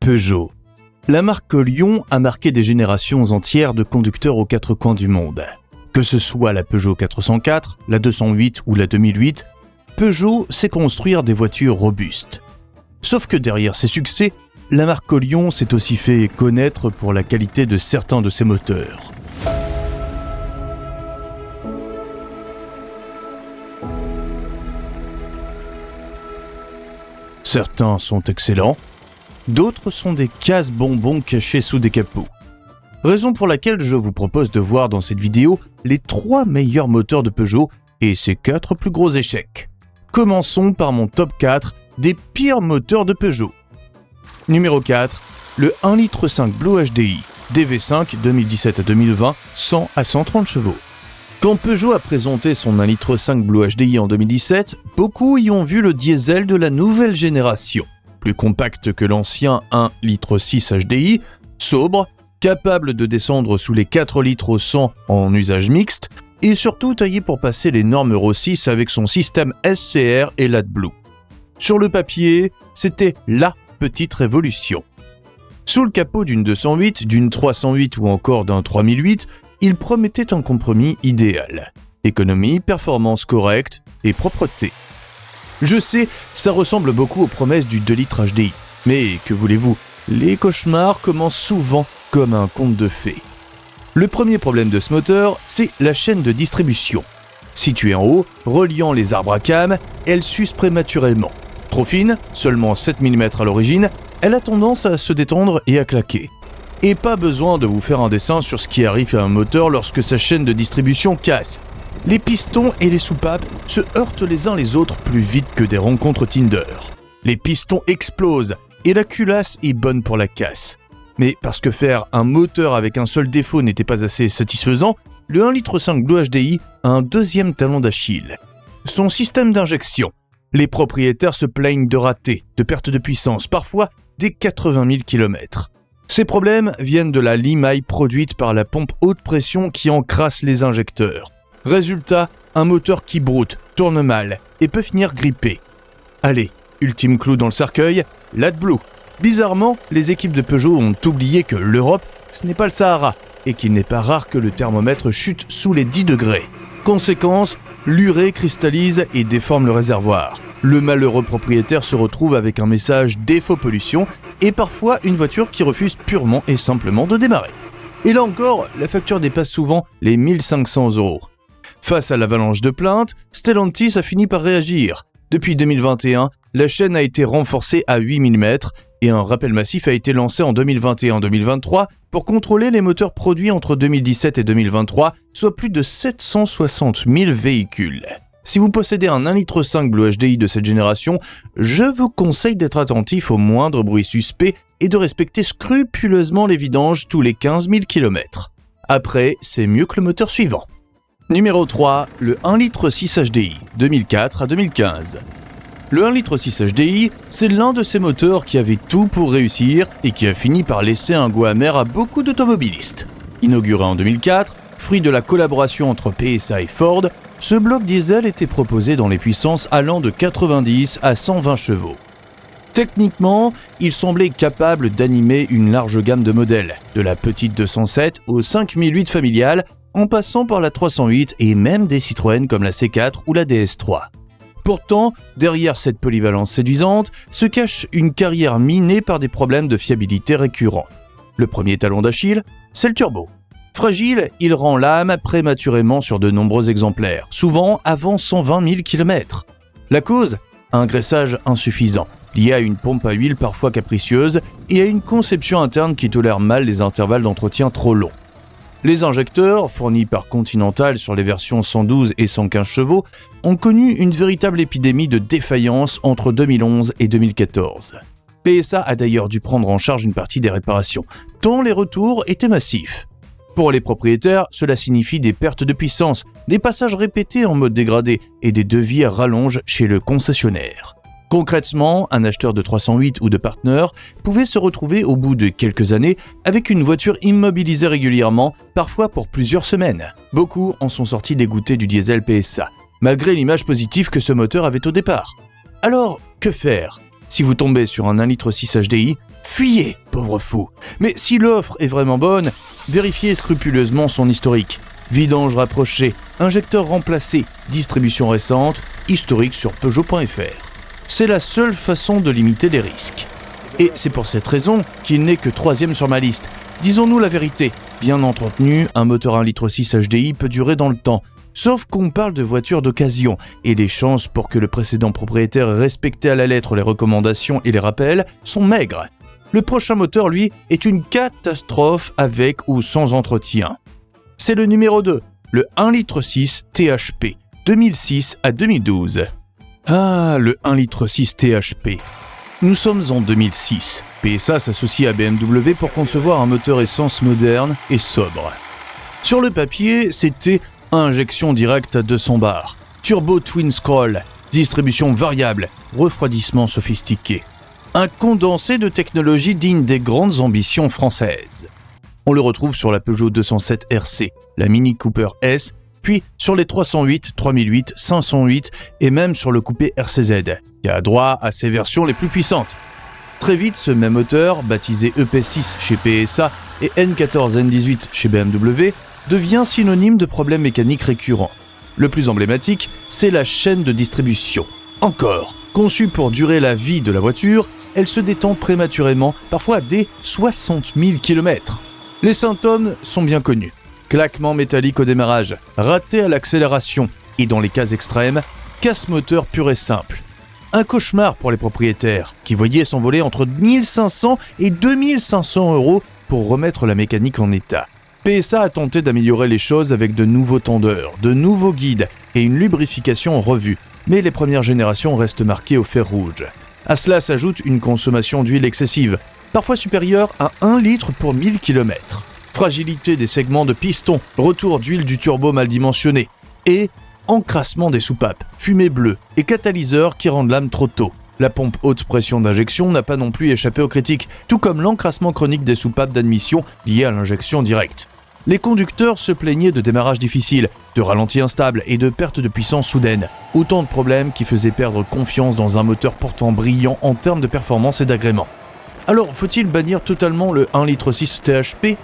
Peugeot. La marque Lyon a marqué des générations entières de conducteurs aux quatre coins du monde. Que ce soit la Peugeot 404, la 208 ou la 2008, Peugeot sait construire des voitures robustes. Sauf que derrière ses succès, la marque Lyon s'est aussi fait connaître pour la qualité de certains de ses moteurs. Certains sont excellents, d'autres sont des casse-bonbons cachés sous des capots. Raison pour laquelle je vous propose de voir dans cette vidéo les 3 meilleurs moteurs de Peugeot et ses 4 plus gros échecs. Commençons par mon top 4 des pires moteurs de Peugeot. Numéro 4, le 1,5 litre Blue HDI, DV5 2017 à 2020, 100 à 130 chevaux. Quand Peugeot a présenté son 1,5 litre Blue HDI en 2017, beaucoup y ont vu le diesel de la nouvelle génération. Plus compact que l'ancien 1,6 litre HDI, sobre, capable de descendre sous les 4 litres au 100 en usage mixte, et surtout taillé pour passer les normes Euro 6 avec son système SCR et l'AdBlue. Sur le papier, c'était LA petite révolution. Sous le capot d'une 208, d'une 308 ou encore d'un 3008, il promettait un compromis idéal. Économie, performance correcte et propreté. Je sais, ça ressemble beaucoup aux promesses du 2 litres HDI. Mais que voulez-vous, les cauchemars commencent souvent comme un conte de fées. Le premier problème de ce moteur, c'est la chaîne de distribution. Située en haut, reliant les arbres à cames, elle s'use prématurément. Trop fine, seulement 7 mm à l'origine, elle a tendance à se détendre et à claquer. Et pas besoin de vous faire un dessin sur ce qui arrive à un moteur lorsque sa chaîne de distribution casse. Les pistons et les soupapes se heurtent les uns les autres plus vite que des rencontres Tinder. Les pistons explosent et la culasse est bonne pour la casse. Mais parce que faire un moteur avec un seul défaut n'était pas assez satisfaisant, le 1,5 litre Blue HDI a un deuxième talon d'Achille. Son système d'injection. Les propriétaires se plaignent de ratés, de perte de puissance, parfois dès 80 000 km. Ces problèmes viennent de la limaille produite par la pompe haute pression qui encrasse les injecteurs. Résultat, un moteur qui broute, tourne mal et peut finir grippé. Allez, ultime clou dans le cercueil, l'AdBlue. Bizarrement, les équipes de Peugeot ont oublié que l'Europe, ce n'est pas le Sahara et qu'il n'est pas rare que le thermomètre chute sous les 10 degrés. Conséquence, l'urée cristallise et déforme le réservoir. Le malheureux propriétaire se retrouve avec un message défaut pollution et parfois une voiture qui refuse purement et simplement de démarrer. Et là encore, la facture dépasse souvent les 1 500 €. Face à l'avalanche de plaintes, Stellantis a fini par réagir. Depuis 2021, la chaîne a été renforcée à 8 mm et un rappel massif a été lancé en 2021-2023 pour contrôler les moteurs produits entre 2017 et 2023, soit plus de 760 000 véhicules. Si vous possédez un 1,5 litre Blue HDI de cette génération, je vous conseille d'être attentif au moindre bruit suspect et de respecter scrupuleusement les vidanges tous les 15 000 km. Après, c'est mieux que le moteur suivant. Numéro 3, le 1,6 litre HDI, 2004 à 2015. Le 1,6 litre HDI, c'est l'un de ces moteurs qui avait tout pour réussir et qui a fini par laisser un goût amer à beaucoup d'automobilistes. Inauguré en 2004, fruit de la collaboration entre PSA et Ford, ce bloc diesel était proposé dans les puissances allant de 90 à 120 chevaux. Techniquement, il semblait capable d'animer une large gamme de modèles, de la petite 207 au 5008 familiale, en passant par la 308 et même des Citroën comme la C4 ou la DS3. Pourtant, derrière cette polyvalence séduisante, se cache une carrière minée par des problèmes de fiabilité récurrents. Le premier talon d'Achille, c'est le turbo. Fragile, il rend l'âme prématurément sur de nombreux exemplaires, souvent avant 120 000 km. La cause ? Un graissage insuffisant, lié à une pompe à huile parfois capricieuse et à une conception interne qui tolère mal les intervalles d'entretien trop longs. Les injecteurs, fournis par Continental sur les versions 112 et 115 chevaux, ont connu une véritable épidémie de défaillance entre 2011 et 2014. PSA a d'ailleurs dû prendre en charge une partie des réparations, tant les retours étaient massifs. Pour les propriétaires, cela signifie des pertes de puissance, des passages répétés en mode dégradé et des devis à rallonge chez le concessionnaire. Concrètement, un acheteur de 308 ou de Partner pouvait se retrouver au bout de quelques années avec une voiture immobilisée régulièrement, parfois pour plusieurs semaines. Beaucoup en sont sortis dégoûtés du diesel PSA, malgré l'image positive que ce moteur avait au départ. Alors, que faire ? Si vous tombez sur un 1,6 litre HDI, fuyez, pauvre fou. Mais si l'offre est vraiment bonne, vérifiez scrupuleusement son historique. Vidange rapproché, injecteur remplacé, distribution récente, historique sur Peugeot.fr. C'est la seule façon de limiter les risques. Et c'est pour cette raison qu'il n'est que 3e sur ma liste. Disons-nous la vérité, bien entretenu, un moteur 1,6 litre HDI peut durer dans le temps. Sauf qu'on parle de voitures d'occasion, et les chances pour que le précédent propriétaire ait respecté à la lettre les recommandations et les rappels sont maigres. Le prochain moteur, lui, est une catastrophe avec ou sans entretien. C'est le numéro 2, le 1,6 litre THP, 2006 à 2012. Ah, le 1,6 litre THP. Nous sommes en 2006. PSA s'associe à BMW pour concevoir un moteur essence moderne et sobre. Sur le papier, c'était injection directe à 200 bars, turbo twin scroll, distribution variable, refroidissement sophistiqué. Un condensé de technologie digne des grandes ambitions françaises. On le retrouve sur la Peugeot 207 RC, la Mini Cooper S, puis sur les 308, 3008, 508 et même sur le coupé RCZ, qui a droit à ses versions les plus puissantes. Très vite, ce même moteur, baptisé EP6 chez PSA et N14N18 chez BMW, devient synonyme de problèmes mécaniques récurrents. Le plus emblématique, c'est la chaîne de distribution. Encore, conçue pour durer la vie de la voiture, elle se détend prématurément, parfois dès 60 000 km. Les symptômes sont bien connus. Claquement métallique au démarrage, raté à l'accélération et dans les cas extrêmes, casse moteur pur et simple. Un cauchemar pour les propriétaires qui voyaient s'envoler entre 1500 et 2500 € pour remettre la mécanique en état. PSA a tenté d'améliorer les choses avec de nouveaux tendeurs, de nouveaux guides et une lubrification en revue, mais les premières générations restent marquées au fer rouge. À cela s'ajoute une consommation d'huile excessive, parfois supérieure à 1 litre pour 1000 km. Fragilité des segments de piston, retour d'huile du turbo mal dimensionné et encrassement des soupapes, fumée bleue et catalyseurs qui rendent l'âme trop tôt. La pompe haute pression d'injection n'a pas non plus échappé aux critiques, tout comme l'encrassement chronique des soupapes d'admission liées à l'injection directe. Les conducteurs se plaignaient de démarrage difficile, de ralenti instable et de perte de puissance soudaine. Autant de problèmes qui faisaient perdre confiance dans un moteur pourtant brillant en termes de performance et d'agrément. Alors, faut-il bannir totalement le 1,6 litre THP ?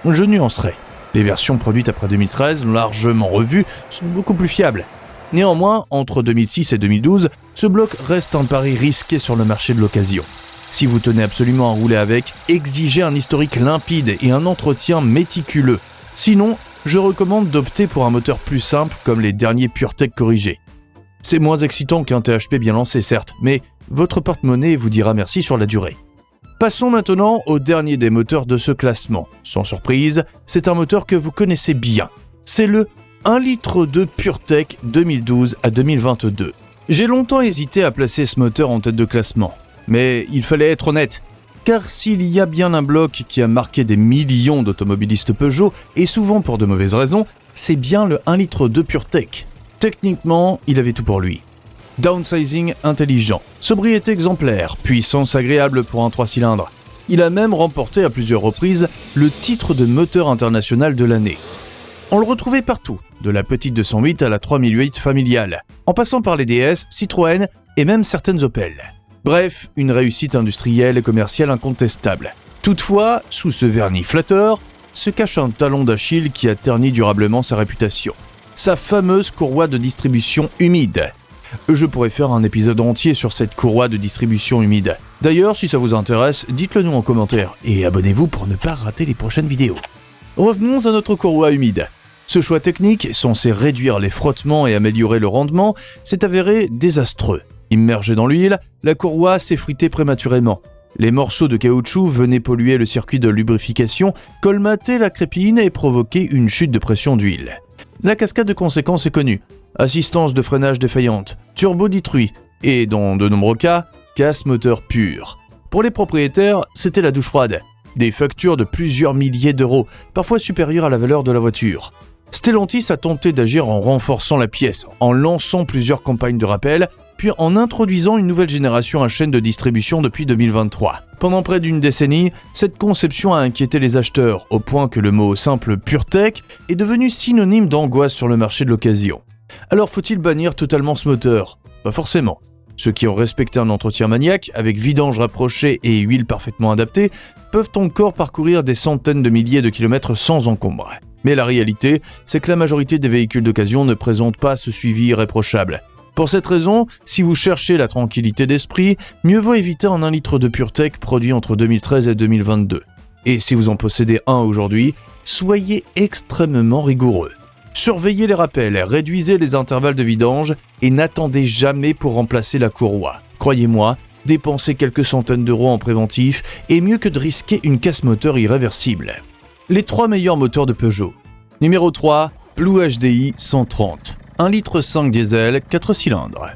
Je nuancerai. Les versions produites après 2013, largement revues, sont beaucoup plus fiables. Néanmoins, entre 2006 et 2012, ce bloc reste un pari risqué sur le marché de l'occasion. Si vous tenez absolument à rouler avec, exigez un historique limpide et un entretien méticuleux. Sinon, je recommande d'opter pour un moteur plus simple comme les derniers PureTech corrigés. C'est moins excitant qu'un THP bien lancé certes, mais votre porte-monnaie vous dira merci sur la durée. Passons maintenant au dernier des moteurs de ce classement. Sans surprise, c'est un moteur que vous connaissez bien. C'est le 1,2 litre PureTech 2012 à 2022. J'ai longtemps hésité à placer ce moteur en tête de classement. Mais il fallait être honnête, car s'il y a bien un bloc qui a marqué des millions d'automobilistes Peugeot, et souvent pour de mauvaises raisons, c'est bien le 1,2 litre PureTech. Techniquement, il avait tout pour lui. Downsizing intelligent, sobriété exemplaire, puissance agréable pour un 3 cylindres. Il a même remporté à plusieurs reprises le titre de moteur international de l'année. On le retrouvait partout, de la petite 208 à la 3008 familiale, en passant par les DS, Citroën et même certaines Opel. Bref, une réussite industrielle et commerciale incontestable. Toutefois, sous ce vernis flatteur, se cache un talon d'Achille qui a terni durablement sa réputation. Sa fameuse courroie de distribution humide. Je pourrais faire un épisode entier sur cette courroie de distribution humide. D'ailleurs, si ça vous intéresse, dites-le nous en commentaire et abonnez-vous pour ne pas rater les prochaines vidéos. Revenons à notre courroie humide. Ce choix technique, censé réduire les frottements et améliorer le rendement, s'est avéré désastreux. Immergée dans l'huile, la courroie s'effritait prématurément. Les morceaux de caoutchouc venaient polluer le circuit de lubrification, colmater la crépine et provoquer une chute de pression d'huile. La cascade de conséquences est connue. Assistance de freinage défaillante, turbo détruit et, dans de nombreux cas, casse moteur pur. Pour les propriétaires, c'était la douche froide. Des factures de plusieurs milliers d'euros, parfois supérieures à la valeur de la voiture. Stellantis a tenté d'agir en renforçant la pièce, en lançant plusieurs campagnes de rappel, puis en introduisant une nouvelle génération à chaîne de distribution depuis 2023. Pendant près d'une décennie, cette conception a inquiété les acheteurs, au point que le mot simple PureTech est devenu synonyme d'angoisse sur le marché de l'occasion. Alors faut-il bannir totalement ce moteur ? Pas forcément. Ceux qui ont respecté un entretien maniaque, avec vidange rapprochée et huile parfaitement adaptée, peuvent encore parcourir des centaines de milliers de kilomètres sans encombre. Mais la réalité, c'est que la majorité des véhicules d'occasion ne présentent pas ce suivi irréprochable. Pour cette raison, si vous cherchez la tranquillité d'esprit, mieux vaut éviter un 1 litre de PureTech produit entre 2013 et 2022. Et si vous en possédez un aujourd'hui, soyez extrêmement rigoureux. Surveillez les rappels, réduisez les intervalles de vidange et n'attendez jamais pour remplacer la courroie. Croyez-moi, dépenser quelques centaines d'euros en préventif est mieux que de risquer une casse moteur irréversible. Les 3 meilleurs moteurs de Peugeot. Numéro 3, Blue HDI 130. 1,5 litre diesel, 4 cylindres.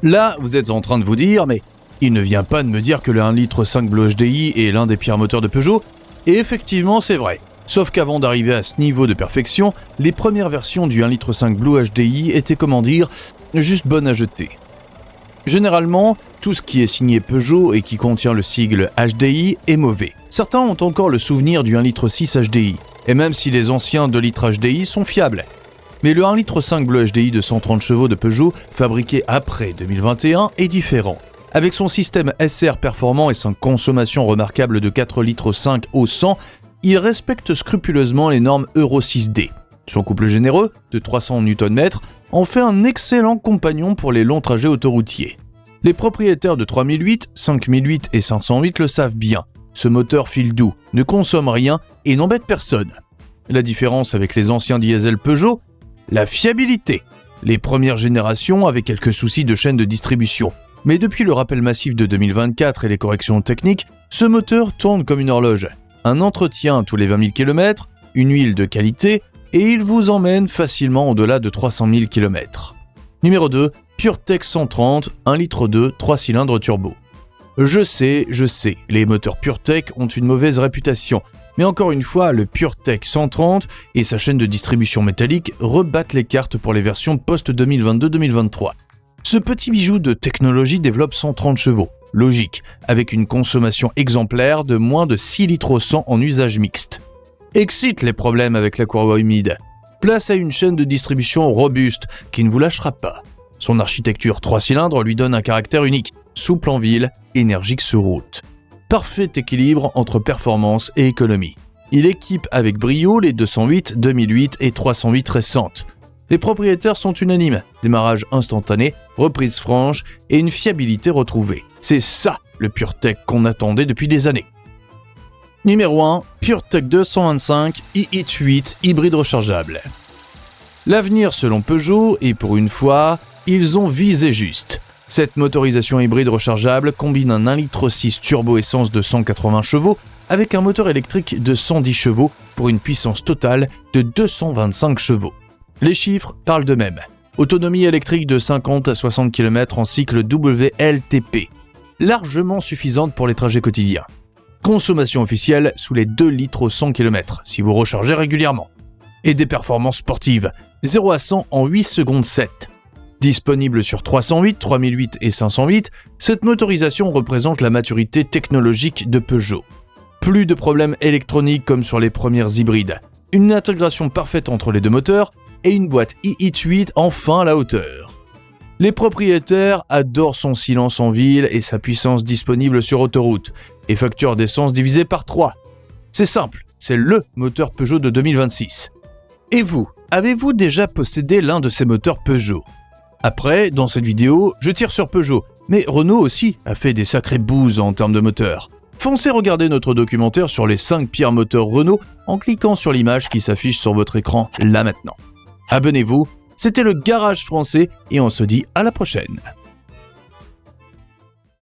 Là, vous êtes en train de vous dire, mais il ne vient pas de me dire que le 1,5 litre Blue HDI est l'un des pires moteurs de Peugeot. Et effectivement, c'est vrai. Sauf qu'avant d'arriver à ce niveau de perfection, les premières versions du 1,5 litre Blue HDI étaient, comment dire, juste bonnes à jeter. Généralement, tout ce qui est signé Peugeot et qui contient le sigle HDI est mauvais. Certains ont encore le souvenir du 1,6 litre HDI, et même si les anciens 2 litres HDI sont fiables. Mais le 1,5 litre Blue HDI de 130 chevaux de Peugeot, fabriqué après 2021, est différent. Avec son système SR performant et sa consommation remarquable de 4,5 litres au 100, il respecte scrupuleusement les normes Euro 6D. Son couple généreux, de 300 Nm, en fait un excellent compagnon pour les longs trajets autoroutiers. Les propriétaires de 3008, 5008 et 508 le savent bien. Ce moteur file doux, ne consomme rien et n'embête personne. La différence avec les anciens diesel Peugeot, la fiabilité. Les premières générations avaient quelques soucis de chaîne de distribution. Mais depuis le rappel massif de 2024 et les corrections techniques, ce moteur tourne comme une horloge. Un entretien tous les 20 000 km, une huile de qualité, et il vous emmène facilement au-delà de 300 000 km. Numéro 2, PureTech 130, 1,2 litre, 3 cylindres turbo. Je sais, les moteurs PureTech ont une mauvaise réputation, mais encore une fois, le PureTech 130 et sa chaîne de distribution métallique rebattent les cartes pour les versions post-2022-2023. Ce petit bijou de technologie développe 130 chevaux. Logique, avec une consommation exemplaire de moins de 6 litres au 100 en usage mixte. Excite les problèmes avec la courroie humide. Place à une chaîne de distribution robuste qui ne vous lâchera pas. Son architecture 3 cylindres lui donne un caractère unique, souple en ville, énergique sur route. Parfait équilibre entre performance et économie. Il équipe avec brio les 208, 2008 et 308 récentes. Les propriétaires sont unanimes, démarrage instantané, reprise franche et une fiabilité retrouvée. C'est ça le PureTech qu'on attendait depuis des années. Numéro 1, PureTech 225 iX8 hybride rechargeable. L'avenir selon Peugeot, et pour une fois, ils ont visé juste. Cette motorisation hybride rechargeable combine un 1,6 litre turbo essence de 180 chevaux avec un moteur électrique de 110 chevaux pour une puissance totale de 225 chevaux. Les chiffres parlent d'eux-mêmes. Autonomie électrique de 50 à 60 km en cycle WLTP, largement suffisante pour les trajets quotidiens. Consommation officielle sous les 2 litres au 100 km si vous rechargez régulièrement. Et des performances sportives, 0 à 100 en 8 secondes 7. Disponible sur 308, 3008 et 508, cette motorisation représente la maturité technologique de Peugeot. Plus de problèmes électroniques comme sur les premières hybrides. Une intégration parfaite entre les deux moteurs et une boîte iX8 enfin à la hauteur. Les propriétaires adorent son silence en ville et sa puissance disponible sur autoroute, et facture d'essence divisée par 3. C'est simple, c'est le moteur Peugeot de 2026. Et vous, avez-vous déjà possédé l'un de ces moteurs Peugeot ? Après, dans cette vidéo, je tire sur Peugeot, mais Renault aussi a fait des sacrées bouses en termes de moteurs. Foncez regarder notre documentaire sur les 5 pires moteurs Renault en cliquant sur l'image qui s'affiche sur votre écran là maintenant. Abonnez-vous, c'était le Garage Français et on se dit à la prochaine.